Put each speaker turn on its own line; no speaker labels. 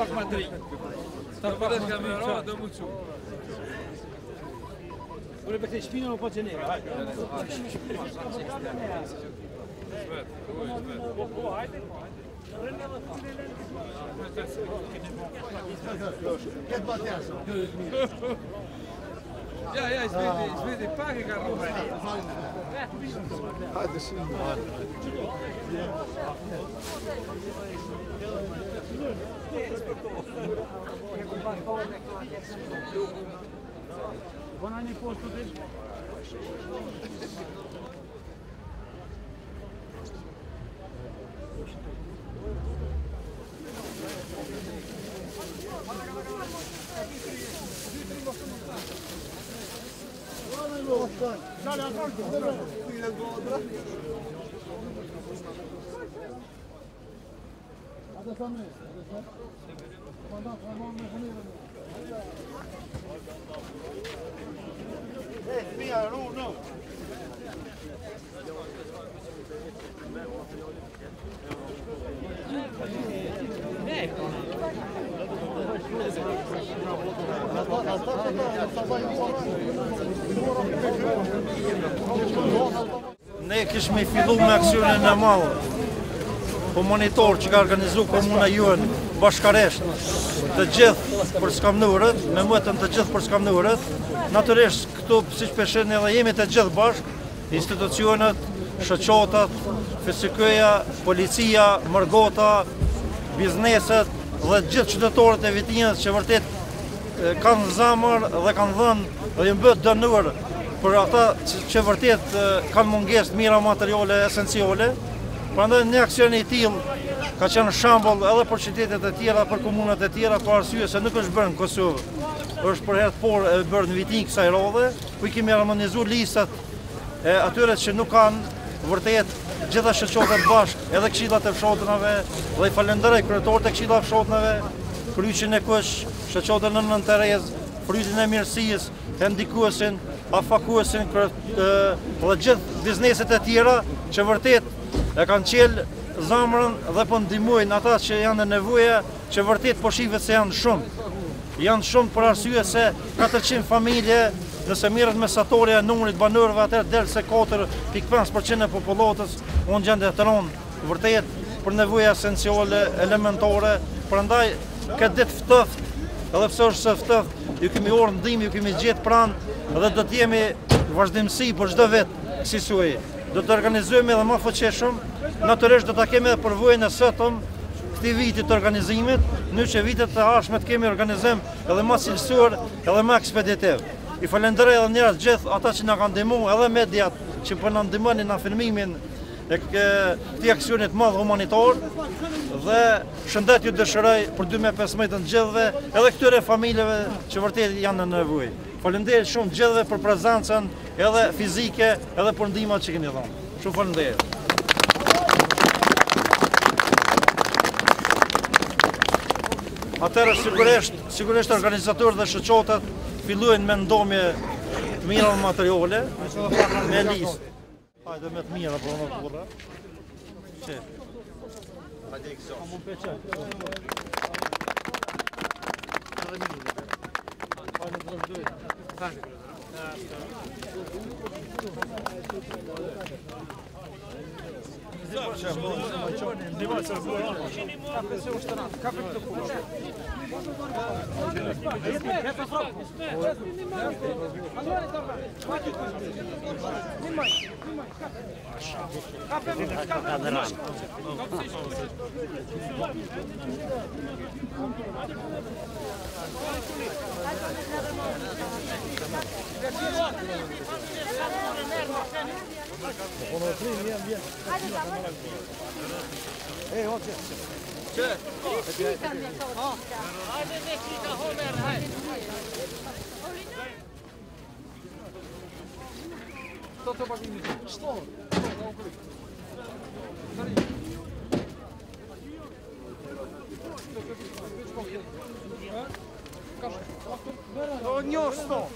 pak më drejt. Ta përresh kamera, do më çu. Ore për këtë shpinë apo çene? Ja, izvedi, paga garro.
Hajde si.
Buonani posto del.
Ne kishme fillu me aksionin e madh po monitor që ka organizu komuna juën bashkaresht të gjithë për skamnurët, me mëtën të gjithë për skamnurët. Natyrisht këtu siç peshen edhe jemi të gjithë bashkë, institucionet, shoqatat, FSK-ja, policia, mërgota, bizneset dhe gjithë qytetarët e Vitinjës që vërtet kanë zamër dhe kanë dhënë dhe jënë bëtë dënuar për ata që vërtet kanë mungesë mira materiale esenciale. Prandaj një aksion i tillë ka qenë shembull edhe për qytetet e tjera, për komunat e tjera, për arsye se nuk është bërë në Kosovë. Është për herë të parë e bërë në Vitinj kësaj radhe, ku i kemi harmonizuar listat e atyre që nuk kanë vërtet gjitha shoqatat bashkë, edhe këshillat e fshatinave, dhe i falenderoj kryetarët e këshillave fshatinave, kryqin e Kush, shoqatën e Nën Terez, frytin e mirësisë, e ndikuesin, afakuesin, dhe gjithë bizneset e tjera që vërtet e kanë qelë zamrën dhe po ndihmojnë ata që janë në nevoja, që vërtet po shihet se janë shumë. Janë shumë për arsye se 400 familje, nëse mirët mesatorja e numrit banorëve, atëherë del se 4.5% e popullatës unë gjendje të rëndë, vërtet për nevoja esenciale, elementare. Prandaj këtë ditë ftoftë, edhe pse është se ftoftë, ju kemi orë ndihmë, ju kemi gjetë pranë dhe do të jemi vazhdimsi për çdo vit, si thuaj. Do të organizojmë edhe më fuqishëm, natyrisht do ta kemi edhe përvojën e sotëm këtij viti të organizimit, në që vitet të ardhshme të kemi organizim edhe më cilësor, edhe më ekspeditiv. I falenderoj edhe një herë gjithë ata që na kanë ndihmuar, edhe mediat që po na ndihmonin në filmimin e këtij aksionit madh humanitar, dhe shëndet ju dëshiroj për 2015 të gjithëve, edhe këtyre familjeve që vërtet janë në nevojë. Faleminderit shumë gjithëve për prezencën edhe fizike, edhe për ndihmat që keni dhënë. Shumë faleminderit. Atëherë sigurisht organizatorët dhe shoqatat fillojnë me ndomje të mira materiale, me listë. Hajde me të mira, po në burra. Që? Hajde i këso. Më peqe. Hajde të rëzdojnë. Hajde. Hej, hoqë. Që? Hajde me qita homer, hajde. Što to pak imi? Što? O njo što?